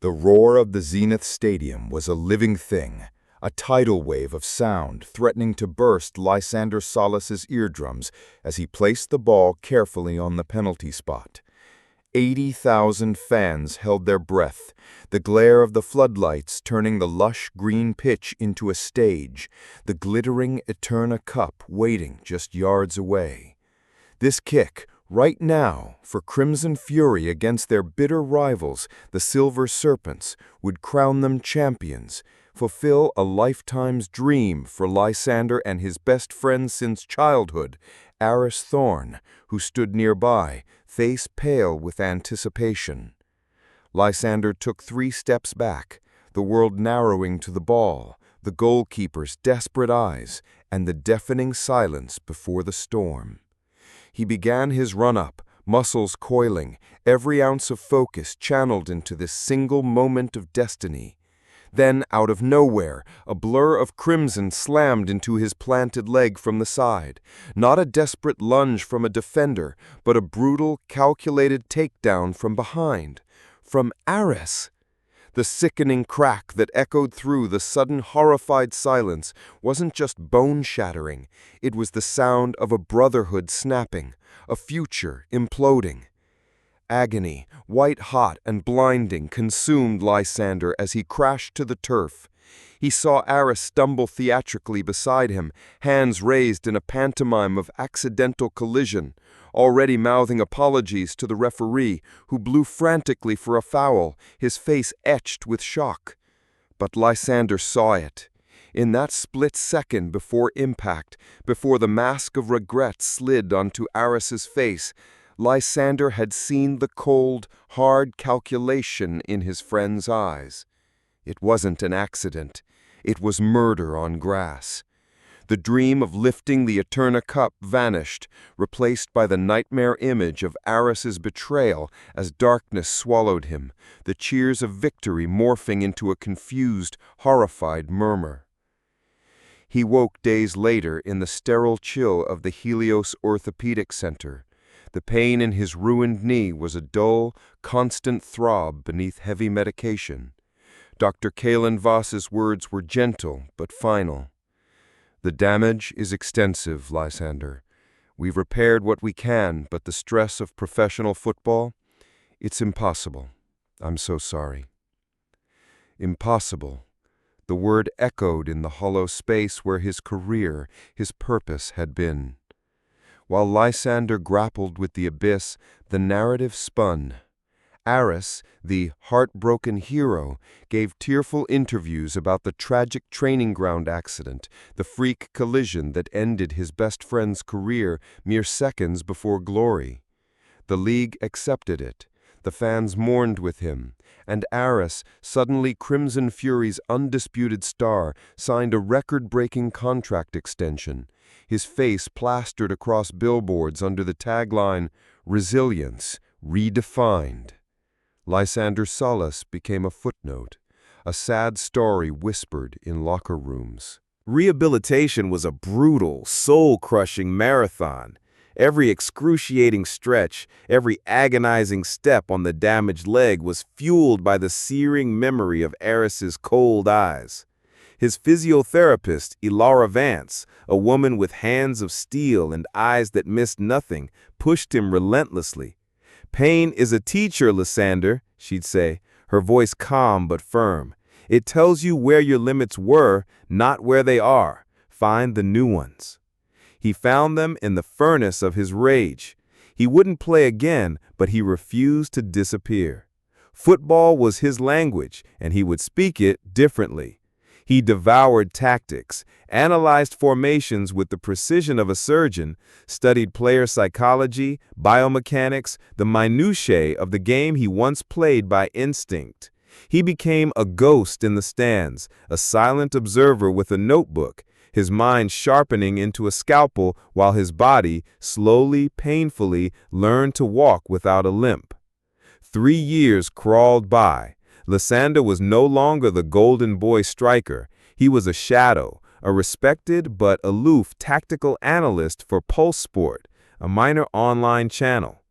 The roar of the Zenith Stadium was a living thing, a tidal wave of sound threatening to burst Lysander Salas's eardrums as he placed the ball carefully on the penalty spot. 80,000 fans held their breath, the glare of the floodlights turning the lush green pitch into a stage, the glittering Eterna Cup waiting just yards away. This kick, right now, for Crimson Fury against their bitter rivals, the Silver Serpents, would crown them champions, fulfill a lifetime's dream for Lysander and his best friend since childhood, Aris Thorn, who stood nearby, face pale with anticipation. Lysander took 3 steps back, the world narrowing to the ball, the goalkeeper's desperate eyes, and the deafening silence before the storm. He began his run-up, muscles coiling, every ounce of focus channeled into this single moment of destiny. Then, out of nowhere, a blur of crimson slammed into his planted leg from the side. Not a desperate lunge from a defender, but a brutal, calculated takedown from behind. From Aris. The sickening crack that echoed through the sudden horrified silence wasn't just bone-shattering. It was the sound of a brotherhood snapping, a future imploding. Agony, white-hot and blinding, consumed Lysander as he crashed to the turf. He saw Aris stumble theatrically beside him, hands raised in a pantomime of accidental collision, already mouthing apologies to the referee, who blew frantically for a foul, his face etched with shock. But Lysander saw it. In that split second before impact, before the mask of regret slid onto Aris's face, Lysander had seen the cold, hard calculation in his friend's eyes. It wasn't an accident. It was murder on grass. The dream of lifting the Eterna Cup vanished, replaced by the nightmare image of Aris's betrayal as darkness swallowed him, the cheers of victory morphing into a confused, horrified murmur. He woke days later in the sterile chill of the Helios Orthopedic Center. The pain in his ruined knee was a dull, constant throb beneath heavy medication. Dr. Kalen Voss's words were gentle but final. "The damage is extensive, Lysander. We've repaired what we can, but the stress of professional football, it's impossible. I'm so sorry." Impossible. The word echoed in the hollow space where his career, his purpose had been. While Lysander grappled with the abyss, the narrative spun. Aris, the heartbroken hero, gave tearful interviews about the tragic training ground accident, the freak collision that ended his best friend's career mere seconds before glory. The league accepted it. The fans mourned with him, and Aris, suddenly Crimson Fury's undisputed star, signed a record-breaking contract extension, his face plastered across billboards under the tagline, "Resilience Redefined." Lysander Salas became a footnote, a sad story whispered in locker rooms. Rehabilitation was a brutal, soul-crushing marathon. Every excruciating stretch, every agonizing step on the damaged leg was fueled by the searing memory of Aris's cold eyes. His physiotherapist, Ilara Vance, a woman with hands of steel and eyes that missed nothing, pushed him relentlessly. "Pain is a teacher, Lysander," she'd say, her voice calm but firm. "It tells you where your limits were, not where they are. Find the new ones." He found them in the furnace of his rage. He wouldn't play again, but he refused to disappear. Football was his language, and he would speak it differently. He devoured tactics, analyzed formations with the precision of a surgeon, studied player psychology, biomechanics, the minutiae of the game he once played by instinct. He became a ghost in the stands, a silent observer with a notebook, his mind sharpening into a scalpel while his body, slowly, painfully, learned to walk without a limp. 3 years crawled by. Lysander was no longer the golden boy striker. He was a shadow, a respected but aloof tactical analyst for Pulse Sport, a minor online channel.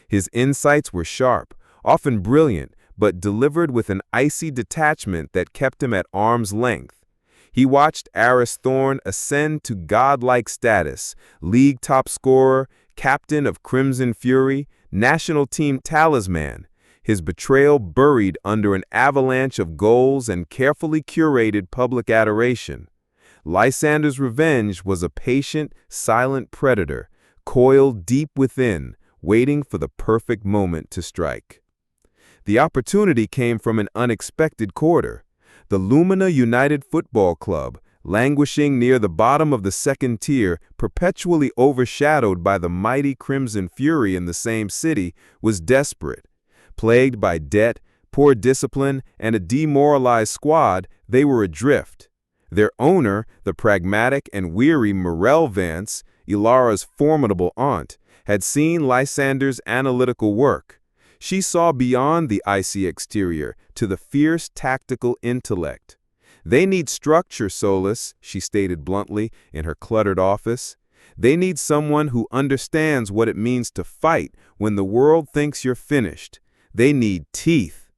His insights were sharp, often brilliant, but delivered with an icy detachment that kept him at arm's length. He watched Aris Thorne ascend to godlike status, league top scorer, captain of Crimson Fury, national team talisman, his betrayal buried under an avalanche of goals and carefully curated public adoration. Lysander's revenge was a patient, silent predator, coiled deep within, waiting for the perfect moment to strike. The opportunity came from an unexpected quarter. The Lumina United Football Club, languishing near the bottom of the second tier, perpetually overshadowed by the mighty Crimson Fury in the same city, was desperate. Plagued by debt, poor discipline, and a demoralized squad, they were adrift. Their owner, the pragmatic and weary Morel Vance, Ilara's formidable aunt, had seen Lysander's analytical work. She saw beyond the icy exterior to the fierce tactical intellect. They need structure, Solus, she stated bluntly in her cluttered office. They need someone who understands what it means to fight when the world thinks you're finished. They need teeth.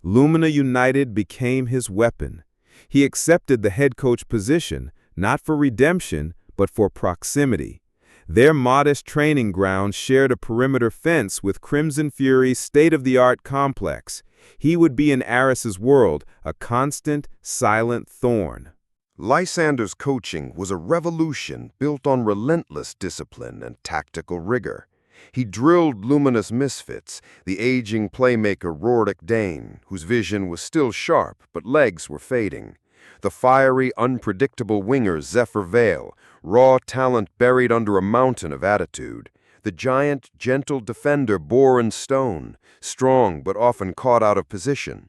Lumina United became his weapon. He accepted the head coach position, not for redemption, but for proximity. Their modest training ground shared a perimeter fence with Crimson Fury's state-of-the-art complex. He would be in Aris's world, a constant, silent thorn. Lysander's coaching was a revolution built on relentless discipline and tactical rigor. He drilled luminous misfits, the aging playmaker Rorik Dane, whose vision was still sharp but legs were fading. The fiery, unpredictable winger Zephyr Vale, raw talent buried under a mountain of attitude. The giant, gentle defender Boren Stone, strong but often caught out of position.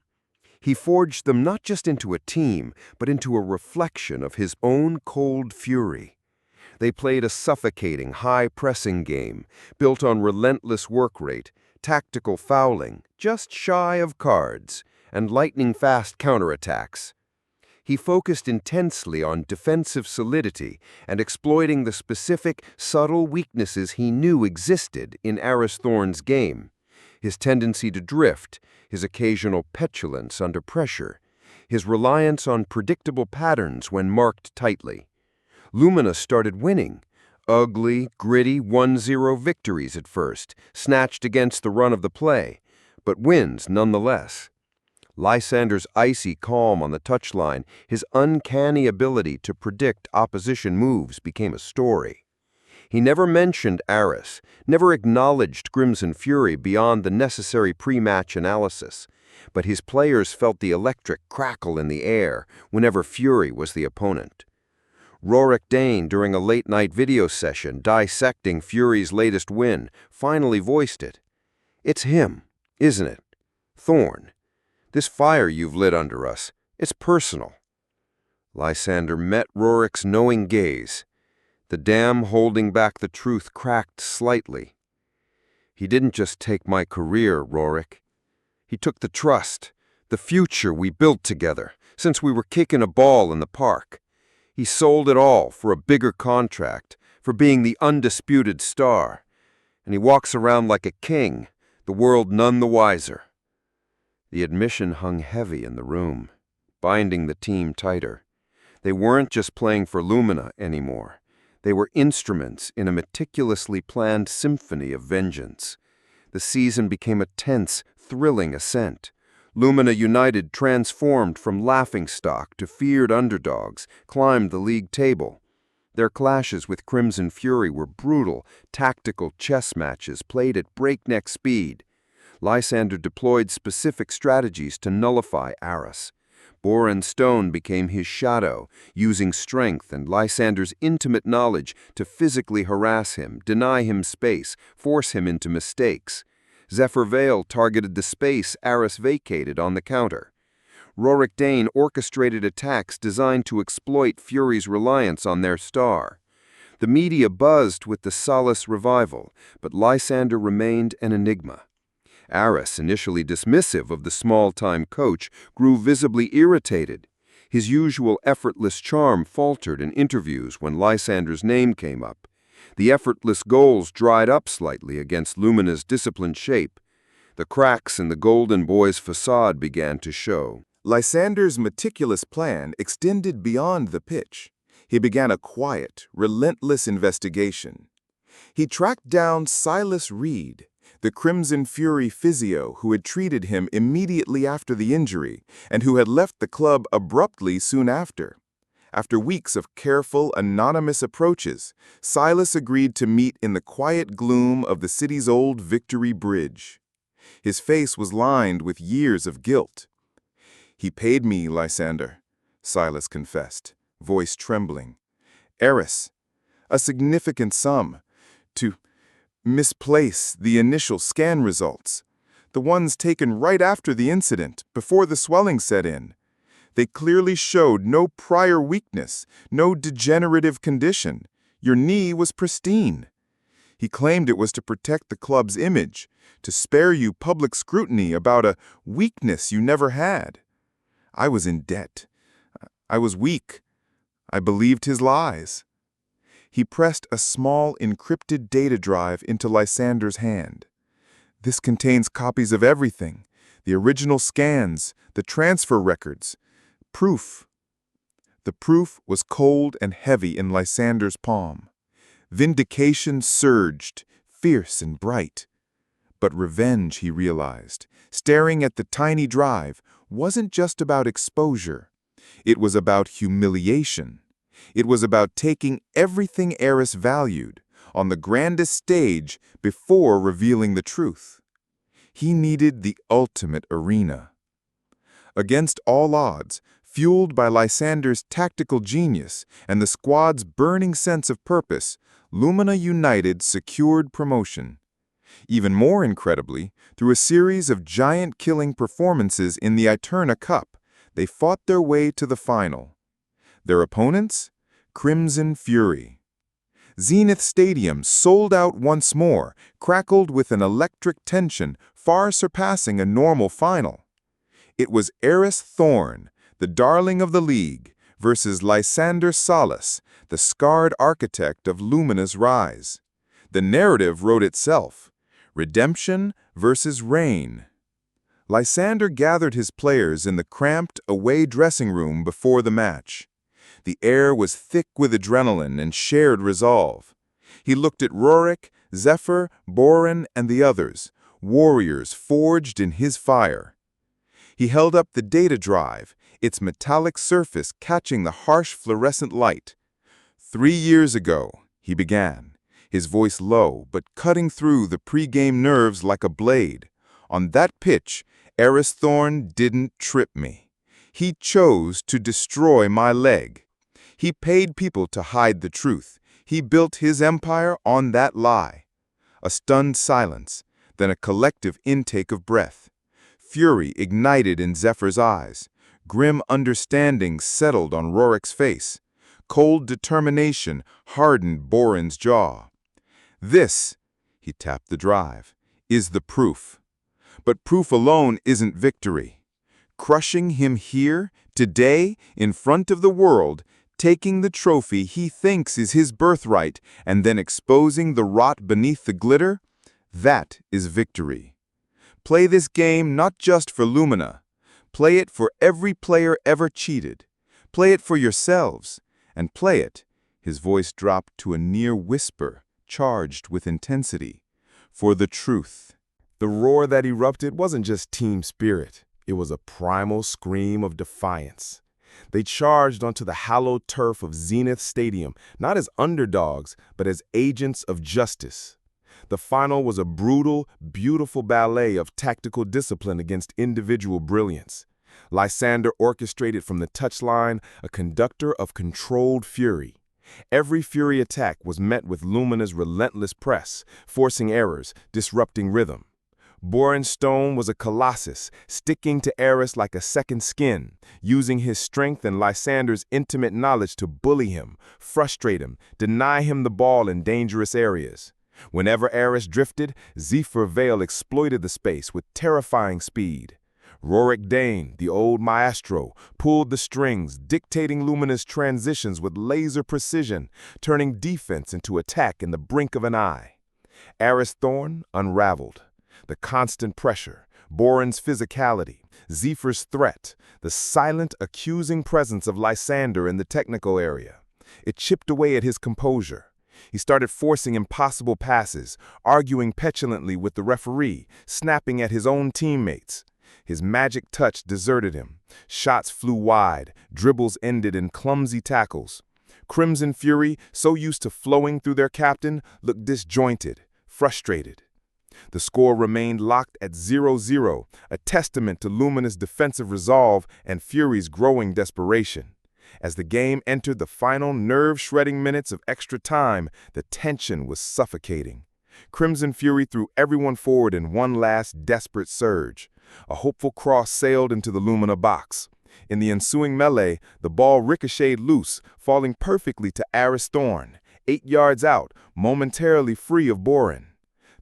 He forged them not just into a team, but into a reflection of his own cold fury. They played a suffocating, high-pressing game, built on relentless work rate, tactical fouling, just shy of cards, and lightning-fast counterattacks. He focused intensely on defensive solidity and exploiting the specific, subtle weaknesses he knew existed in Aris Thorne's game. His tendency to drift, his occasional petulance under pressure, his reliance on predictable patterns when marked tightly. Lumina started winning. Ugly, gritty 1-0 victories at first, snatched against the run of the play, but wins nonetheless. Lysander's icy calm on the touchline, his uncanny ability to predict opposition moves became a story. He never mentioned Aris, never acknowledged Crimson Fury beyond the necessary pre-match analysis, but his players felt the electric crackle in the air whenever Fury was the opponent. Rorik Dane, during a late-night video session dissecting Fury's latest win, finally voiced it. "It's him, isn't it? Thorne. This fire you've lit under us, it's personal." Lysander met Rorik's knowing gaze. The dam holding back the truth cracked slightly. "He didn't just take my career, Rorik. He took the trust, the future we built together, since we were kicking a ball in the park. He sold it all for a bigger contract, for being the undisputed star. And he walks around like a king, the world none the wiser." The admission hung heavy in the room, binding the team tighter. They weren't just playing for Lumina anymore. They were instruments in a meticulously planned symphony of vengeance. The season became a tense, thrilling ascent. Lumina United transformed from laughingstock to feared underdogs, climbed the league table. Their clashes with Crimson Fury were brutal, tactical chess matches played at breakneck speed. Lysander deployed specific strategies to nullify Aris. Boren Stone became his shadow, using strength and Lysander's intimate knowledge to physically harass him, deny him space, force him into mistakes. Zephyr Vale targeted the space Aris vacated on the counter. Rorik Dane orchestrated attacks designed to exploit Fury's reliance on their star. The media buzzed with the Solace revival, but Lysander remained an enigma. Aris, initially dismissive of the small-time coach, grew visibly irritated. His usual effortless charm faltered in interviews when Lysander's name came up. The effortless goals dried up slightly against Lumina's disciplined shape. The cracks in the Golden Boy's facade began to show. Lysander's meticulous plan extended beyond the pitch. He began a quiet, relentless investigation. He tracked down Silas Reed, the Crimson Fury physio who had treated him immediately after the injury and who had left the club abruptly soon after. After weeks of careful, anonymous approaches, Silas agreed to meet in the quiet gloom of the city's old Victory Bridge. His face was lined with years of guilt. "He paid me, Lysander," Silas confessed, voice trembling. "Eris, a significant sum, to misplace the initial scan results, the ones taken right after the incident, before the swelling set in. They clearly showed no prior weakness, no degenerative condition. Your knee was pristine. He claimed it was to protect the club's image, to spare you public scrutiny about a weakness you never had. I was in debt. I was weak. I believed his lies." He pressed a small encrypted data drive into Lysander's hand. "This contains copies of everything, the original scans, the transfer records. Proof." The proof was cold and heavy in Lysander's palm. Vindication surged, fierce and bright. But revenge, he realized, staring at the tiny drive, wasn't just about exposure. It was about humiliation. It was about taking everything Eris valued on the grandest stage before revealing the truth. He needed the ultimate arena. Against all odds, fueled by Lysander's tactical genius and the squad's burning sense of purpose, Lumina United secured promotion. Even more incredibly, through a series of giant-killing performances in the Eterna Cup, they fought their way to the final. Their opponents? Crimson Fury. Zenith Stadium sold out once more, crackled with an electric tension far surpassing a normal final. It was Eris Thorn, the darling of the league, versus Lysander Salas, the scarred architect of Lumina's rise. The narrative wrote itself. Redemption versus reign. Lysander gathered his players in the cramped away dressing room before the match. The air was thick with adrenaline and shared resolve. He looked at Rorik, Zephyr, Boren, and the others, warriors forged in his fire. He held up the data drive, its metallic surface catching the harsh fluorescent light. 3 years ago, he began, his voice low but cutting through the pre-game nerves like a blade. On that pitch, Eris Thorn didn't trip me. He chose to destroy my leg. He paid people to hide the truth. He built his empire on that lie. A stunned silence, then a collective intake of breath. Fury ignited in Zephyr's eyes. Grim understanding settled on Rorik's face. Cold determination hardened Boren's jaw. "This," he tapped the drive, "is the proof. But proof alone isn't victory. Crushing him here, today, in front of the world, taking the trophy he thinks is his birthright, and then exposing the rot beneath the glitter, that is victory. Play this game not just for Lumina. Play it for every player ever cheated. Play it for yourselves. And play it," his voice dropped to a near whisper, charged with intensity, "for the truth." The roar that erupted wasn't just team spirit. It was a primal scream of defiance. They charged onto the hallowed turf of Zenith Stadium, not as underdogs, but as agents of justice. The final was a brutal, beautiful ballet of tactical discipline against individual brilliance. Lysander orchestrated from the touchline a conductor of controlled fury. Every Fury attack was met with Lumina's relentless press, forcing errors, disrupting rhythm. Boren Stone was a colossus, sticking to Eris like a second skin, using his strength and Lysander's intimate knowledge to bully him, frustrate him, deny him the ball in dangerous areas. Whenever Eris drifted, Zephyr Vale exploited the space with terrifying speed. Rorik Dane, the old maestro, pulled the strings, dictating Lumina's transitions with laser precision, turning defense into attack in the brink of an eye. Eris Thorn unraveled. The constant pressure, Boren's physicality, Zephyr's threat, the silent, accusing presence of Lysander in the technical area. It chipped away at his composure. He started forcing impossible passes, arguing petulantly with the referee, snapping at his own teammates. His magic touch deserted him. Shots flew wide, dribbles ended in clumsy tackles. Crimson Fury, so used to flowing through their captain, looked disjointed, frustrated. The score remained locked at 0-0, a testament to Luminous' defensive resolve and Fury's growing desperation. As the game entered the final nerve-shredding minutes of extra time, the tension was suffocating. Crimson Fury threw everyone forward in one last desperate surge. A hopeful cross sailed into the Lumina box. In the ensuing melee, the ball ricocheted loose, falling perfectly to Aris Thorn, 8 yards out, momentarily free of Boren.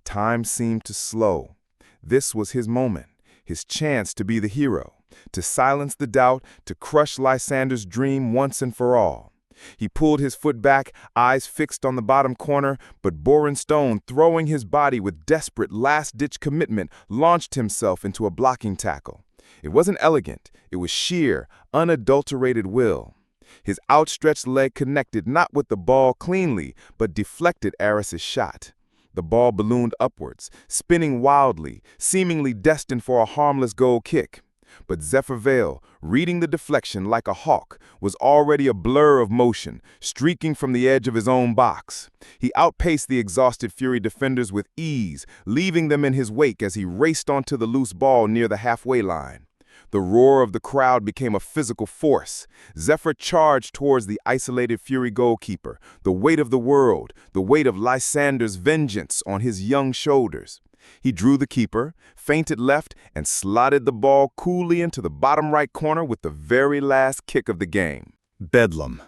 Time seemed to slow. This was his moment, his chance to be the hero, to silence the doubt, to crush Lysander's dream once and for all. He pulled his foot back, eyes fixed on the bottom corner, but Boren Stone, throwing his body with desperate last-ditch commitment, launched himself into a blocking tackle. It wasn't elegant, it was sheer, unadulterated will. His outstretched leg connected not with the ball cleanly, but deflected Aris's shot. The ball ballooned upwards, spinning wildly, seemingly destined for a harmless goal kick. But Zephyr Vale, reading the deflection like a hawk, was already a blur of motion, streaking from the edge of his own box. He outpaced the exhausted Fury defenders with ease, leaving them in his wake as he raced onto the loose ball near the halfway line. The roar of the crowd became a physical force. Zephyr charged towards the isolated Fury goalkeeper, the weight of the world, the weight of Lysander's vengeance on his young shoulders. He drew the keeper, feinted left, and slotted the ball coolly into the bottom right corner with the very last kick of the game. Bedlam.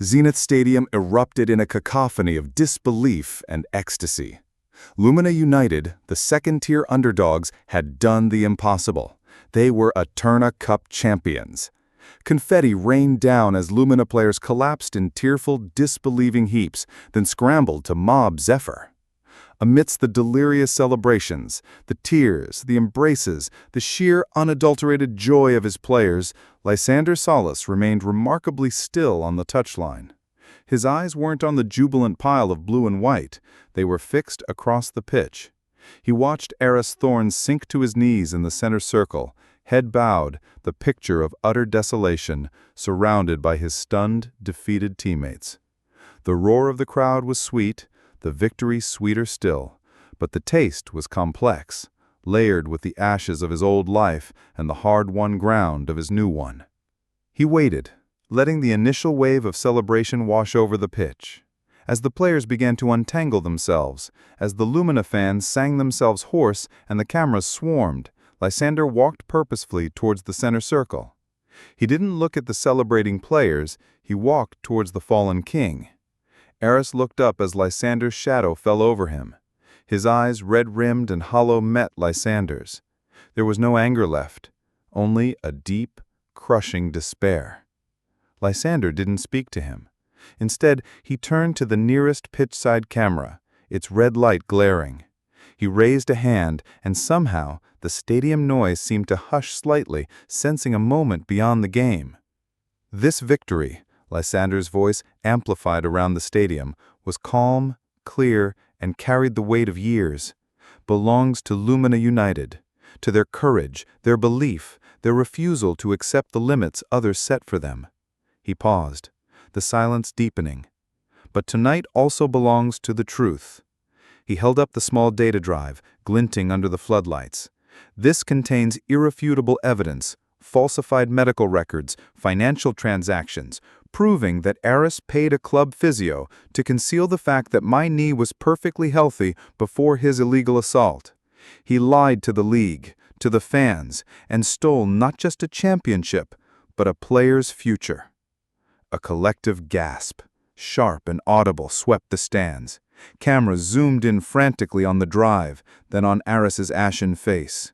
Zenith Stadium erupted in a cacophony of disbelief and ecstasy. Lumina United, the second-tier underdogs, had done the impossible. They were Eterna Cup champions. Confetti rained down as Lumina players collapsed in tearful, disbelieving heaps, then scrambled to mob Zephyr. Amidst the delirious celebrations, the tears, the embraces, the sheer unadulterated joy of his players, Lysander Salas remained remarkably still on the touchline. His eyes weren't on the jubilant pile of blue and white, they were fixed across the pitch. He watched Aris Thorn sink to his knees in the center circle, head bowed, the picture of utter desolation, surrounded by his stunned, defeated teammates. The roar of the crowd was sweet, the victory sweeter still, but the taste was complex, layered with the ashes of his old life and the hard-won ground of his new one. He waited, letting the initial wave of celebration wash over the pitch. As the players began to untangle themselves, as the Lumina fans sang themselves hoarse and the cameras swarmed, Lysander walked purposefully towards the center circle. He didn't look at the celebrating players, he walked towards the fallen king. Aris looked up as Lysander's shadow fell over him. His eyes, red-rimmed and hollow, met Lysander's. There was no anger left, only a deep, crushing despair. Lysander didn't speak to him. Instead, he turned to the nearest pitch-side camera, its red light glaring. He raised a hand, and somehow the stadium noise seemed to hush slightly, sensing a moment beyond the game. This victory, Lysander's voice, amplified around the stadium, was calm, clear, and carried the weight of years. Belongs to Lumina United, to their courage, their belief, their refusal to accept the limits others set for them. He paused, the silence deepening. But tonight also belongs to the truth. He held up the small data drive, glinting under the floodlights. This contains irrefutable evidence, falsified medical records, financial transactions, proving that Aris paid a club physio to conceal the fact that my knee was perfectly healthy before his illegal assault. He lied to the league, to the fans, and stole not just a championship, but a player's future. A collective gasp, sharp and audible, swept the stands. Cameras zoomed in frantically on the drive, then on Aris's ashen face.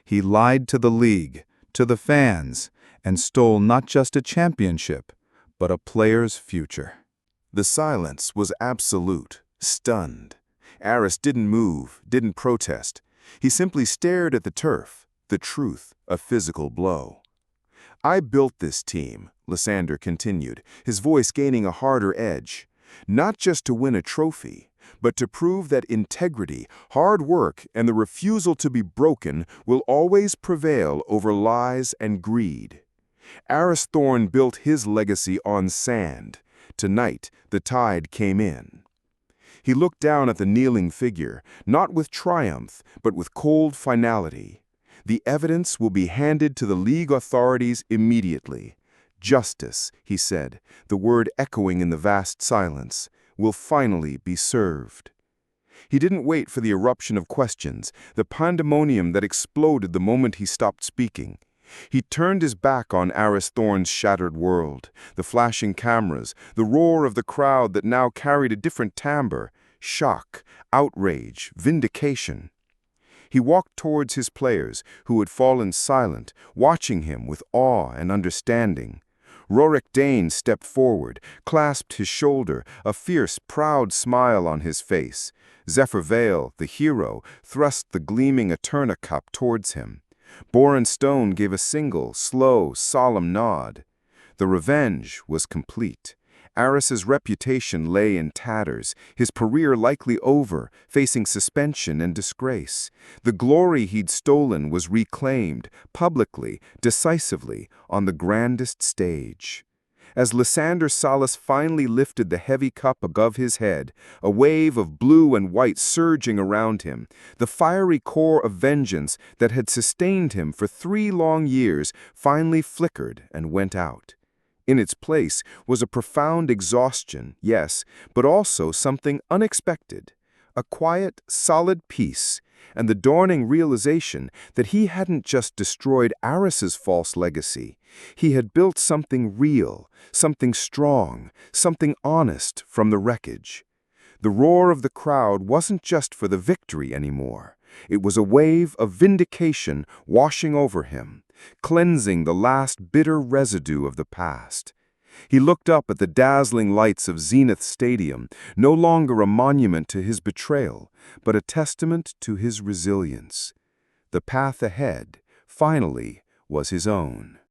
He lied to the league, to the fans, and stole not just a championship, but a player's future. The silence was absolute, stunned. Aris didn't move, didn't protest. He simply stared at the turf, the truth, a physical blow. I built this team, Lysander continued, his voice gaining a harder edge, not just to win a trophy, but to prove that integrity, hard work, and the refusal to be broken will always prevail over lies and greed. Aris Thorn built his legacy on sand. Tonight, the tide came in. He looked down at the kneeling figure, not with triumph, but with cold finality. The evidence will be handed to the league authorities immediately. Justice, he said, the word echoing in the vast silence, will finally be served. He didn't wait for the eruption of questions, the pandemonium that exploded the moment he stopped speaking. He turned his back on Aris Thorn's shattered world, the flashing cameras, the roar of the crowd that now carried a different timbre, shock, outrage, vindication. He walked towards his players, who had fallen silent, watching him with awe and understanding. Rorik Dane stepped forward, clasped his shoulder, a fierce, proud smile on his face. Zephyr Vale, the hero, thrust the gleaming Eterna cup towards him. Boren Stone gave a single, slow, solemn nod. The revenge was complete. Aris's reputation lay in tatters, his career likely over, facing suspension and disgrace. The glory he'd stolen was reclaimed, publicly, decisively, on the grandest stage. As Lysander Salas finally lifted the heavy cup above his head, a wave of blue and white surging around him, the fiery core of vengeance that had sustained him for 3 long years finally flickered and went out. In its place was a profound exhaustion, yes, but also something unexpected. A quiet, solid peace, and the dawning realization that he hadn't just destroyed Aris's false legacy. He had built something real, something strong, something honest from the wreckage. The roar of the crowd wasn't just for the victory anymore. It was a wave of vindication washing over him, cleansing the last bitter residue of the past. He looked up at the dazzling lights of Zenith Stadium, no longer a monument to his betrayal, but a testament to his resilience. The path ahead, finally, was his own.